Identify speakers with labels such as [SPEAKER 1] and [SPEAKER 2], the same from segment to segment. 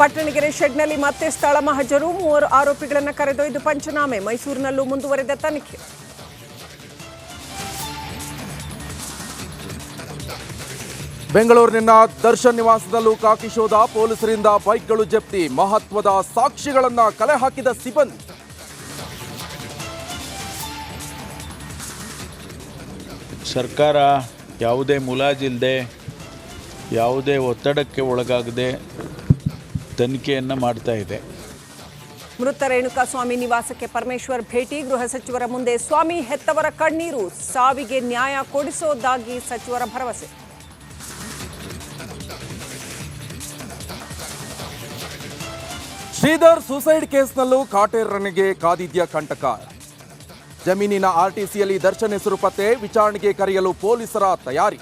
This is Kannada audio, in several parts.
[SPEAKER 1] ಪಟ್ಟಣಗೆರೆ ಶೆಡ್ನಲ್ಲಿ ಮತ್ತೆ ಸ್ಥಳ ಮಹಜರು, 3 ಆರೋಪಿಗಳನ್ನು ಕರೆದೊಯ್ದು ಪಂಚನಾಮೆ. ಮೈಸೂರಿನಲ್ಲೂ ಮುಂದುವರೆದ ತನಿಖೆ.
[SPEAKER 2] ಬೆಂಗಳೂರಿನ ದರ್ಶನ್ ನಿವಾಸದಲ್ಲೂ ಖಾಕಿ ಶೋಧ, ಪೊಲೀಸರಿಂದ ಬೈಕ್ಗಳು ಜಪ್ತಿ, ಮಹತ್ವದ ಸಾಕ್ಷಿಗಳನ್ನು ಕಲೆ ಹಾಕಿದ ಸಿಬ್ಬಂದಿ.
[SPEAKER 3] ಸರ್ಕಾರ ಯಾವುದೇ ಮುಲಾಜಿಲ್ಲದೆ, ಯಾವುದೇ ಒತ್ತಡಕ್ಕೆ ಒಳಗಾಗದೆ ತನಿಖೆಯನ್ನು ಮಾಡ್ತಾ ಇದೆ.
[SPEAKER 1] ಮೃತ ರೇಣುಕಾಸ್ವಾಮಿ ನಿವಾಸಕ್ಕೆ ಪರಮೇಶ್ವರ್ ಭೇಟಿ, ಗೃಹ ಸಚಿವರ ಮುಂದೆ ಸ್ವಾಮಿ ಹೆತ್ತವರ ಕಣ್ಣೀರು, ಸಾವಿಗೆ ನ್ಯಾಯ ಕೊಡಿಸೋದಾಗಿ ಸಚಿವರ ಭರವಸೆ.
[SPEAKER 2] ಶ್ರೀಧರ್ ಸೂಸೈಡ್ ಕೇಸ್ನಲ್ಲೂ ಕಾಟೇರನಿಗೆ ಕಾದಿದ್ಯ ಕಂಟಕ. ಜಮೀನಿನ ಆರ್ಟಿಸಿಯಲ್ಲಿ ದರ್ಶನ್ ಹೆಸರು ಪತ್ತೆ, ವಿಚಾರಣೆಗೆ ಕರೆಯಲು ಪೊಲೀಸರ ತಯಾರಿ.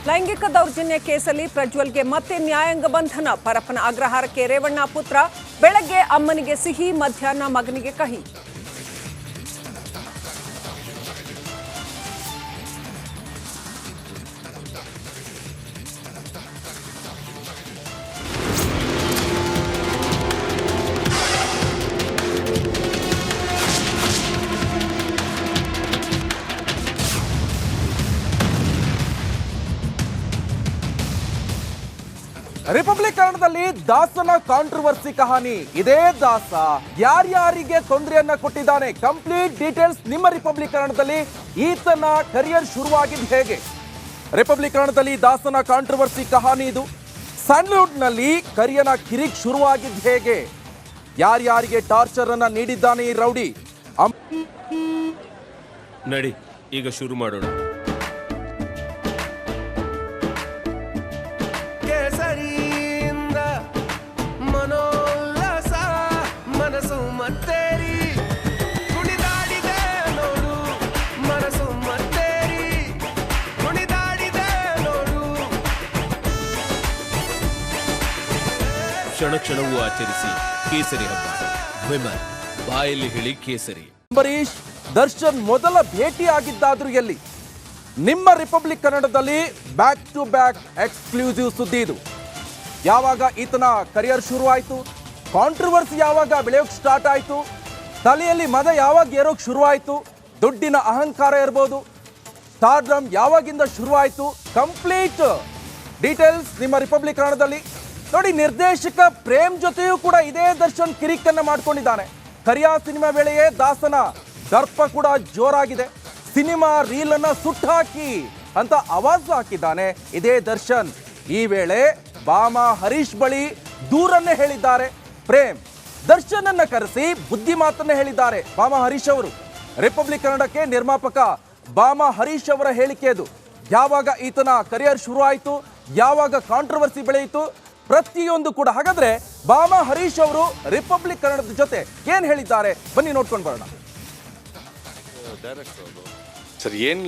[SPEAKER 1] ಲೈಂಗಿಕ ದೌರ್ಜನ್ಯ ಕೇಸಲ್ಲಿ ಪ್ರಜ್ವಲ್ಗೆ ಮತ್ತೆ ನ್ಯಾಯಾಂಗ ಬಂಧನ. ಪರಪ್ಪನ ಅಗ್ರಹಾರಕ್ಕೆ ರೇವಣ್ಣ ಪುತ್ರ, ಬೆಳಗ್ಗೆ ಅಮ್ಮನಿಗೆ ಸಿಹಿ, ಮಧ್ಯಾಹ್ನ ಮಗನಿಗೆ ಕಹಿ.
[SPEAKER 2] ರಿಪಬ್ಲಿಕ್ ಕನ್ನಡದಲ್ಲಿ ದಾಸನ ಕಾಂಟ್ರವರ್ಸಿ ಕಹಾನಿ. ಇದೇ ದಾಸ ಯಾರ್ಯಾರಿಗೆ ತೊಂದರೆಯನ್ನ ಕೊಟ್ಟಿದ್ದಾನೆ, ಕಂಪ್ಲೀಟ್ ಡೀಟೇಲ್ಸ್ ನಿಮ್ಮ ರಿಪಬ್ಲಿಕ್ ಕನ್ನಡದಲ್ಲಿ. ಈತನ ಕರಿಯರ್ ಶುರುವಾಗಿದ್ದು ಹೇಗೆ? ರಿಪಬ್ಲಿಕ್ ಕನ್ನಡದಲ್ಲಿ ದಾಸನ ಕಾಂಟ್ರವರ್ಸಿ ಕಹಾನಿ ಇದು. ಸ್ಯಾಂಡಲ್ವುಡ್ನಲ್ಲಿ ಕರಿಯನ ಕಿರಿಕ್ ಶುರುವಾಗಿದ್ದು ಹೇಗೆ? ಯಾರ್ಯಾರಿಗೆ ಟಾರ್ಚರ್ ಅನ್ನ ನೀಡಿದ್ದಾನೆ ಈ ರೌಡಿ?
[SPEAKER 4] ನಡಿ ಈಗ ಶುರು ಮಾಡೋಣ.
[SPEAKER 5] ಮನೋಲ್ಲಾಸ ಮನಸ್ಸು ಮತ್ತೇರಿ ಕುಣಿದಾಡಿದೆ ನೋಡು, ಮನಸ್ಸು ಮತ್ತೇರಿ ಕುಣಿದಾಡಿದೆ ನೋಡು.
[SPEAKER 4] ಕ್ಷಣ ಕ್ಷಣವೂ ಆಚರಿಸಿ ಕೇಸರಿ ಹಬ್ಬ. ವಿಮಲ್ ಬಾಯಲ್ಲಿ ಹೇಳಿ ಕೇಸರಿ.
[SPEAKER 2] ಅಂಬರೀಶ್ ದರ್ಶನ್ ಮೊದಲ ಭೇಟಿ ಆಗಿದ್ದಾದ್ರೂ ಎಲ್ಲಿ? ನಿಮ್ಮ ರಿಪಬ್ಲಿಕ್ ಕನ್ನಡದಲ್ಲಿ ಬ್ಯಾಕ್ ಟು ಬ್ಯಾಕ್ ಎಕ್ಸ್ಕ್ಲೂಸಿವ್ ಸುದ್ದಿ ಇದು. ಯಾವಾಗ ಈತನ ಕರಿಯರ್ ಶುರು ಆಯಿತು, ಕಾಂಟ್ರವರ್ಸಿ ಯಾವಾಗ ಬೆಳೆಯೋಕೆ ಸ್ಟಾರ್ಟ್ ಆಯಿತು, ತಲೆಯಲ್ಲಿ ಮದ ಯಾವಾಗ ಏರೋಕೆ ಶುರುವಾಯಿತು, ದುಡ್ಡಿನ ಅಹಂಕಾರ ಇರ್ಬೋದು, ಸ್ಟಾರ್ಡಮ್ ಯಾವಾಗಿಂದ ಶುರುವಾಯಿತು, ಕಂಪ್ಲೀಟ್ ಡೀಟೇಲ್ಸ್ ನಿಮ್ಮ ರಿಪಬ್ಲಿಕ್ ಕನ್ನಡದಲ್ಲಿ ನೋಡಿ. ನಿರ್ದೇಶಕ ಪ್ರೇಮ್ ಜೊತೆಯೂ ಕೂಡ ಇದೇ ದರ್ಶನ್ ಕಿರಿಕನ್ನ ಮಾಡ್ಕೊಂಡಿದ್ದಾನೆ. ಕರಿಯ ಸಿನಿಮಾ ವೇಳೆಯೇ ದಾಸನ ದರ್ಪ ಕೂಡ ಜೋರಾಗಿದೆ. ಸಿನಿಮಾ ರೀಲ್ ಅನ್ನ ಸುಟ್ಟಾಕಿ ಅಂತ ಆವಾಜ್ ಹಾಕಿದ್ದಾನೆ ಇದೇ ದರ್ಶನ್. ಈ ವೇಳೆ ಬಾಮಾ ಹರೀಶ್ ಬಳಿ ದೂರನ್ನೇ ಹೇಳಿದ್ದಾರೆ ಪ್ರೇಮ್. ದರ್ಶನ್ ಅನ್ನ ಕರೆಸಿ ಬುದ್ಧಿ ಮಾತನ್ನ ಹೇಳಿದ್ದಾರೆ ಬಾಮಾ ಹರೀಶ್ ಅವರು. ರಿಪಬ್ಲಿಕ್ ಕನ್ನಡಕ್ಕೆ ನಿರ್ಮಾಪಕ ಬಾಮಾ ಹರೀಶ್ ಅವರ ಹೇಳಿಕೆ ಅದು. ಯಾವಾಗ ಈತನ ಕರಿಯರ್ ಶುರು ಆಯಿತು, ಯಾವಾಗ ಕಾಂಟ್ರವರ್ಸಿ ಬೆಳೆಯಿತು, ಪ್ರತಿಯೊಂದು ಕೂಡ. ಹಾಗಾದ್ರೆ ಬಾಮಾ ಹರೀಶ್ ಅವರು ರಿಪಬ್ಲಿಕ್ ಕನ್ನಡದ ಜೊತೆ ಏನ್ ಹೇಳಿದ್ದಾರೆ ಬನ್ನಿ ನೋಡ್ಕೊಂಡು ಬರೋಣ.
[SPEAKER 6] ಸರ್, ಏನ್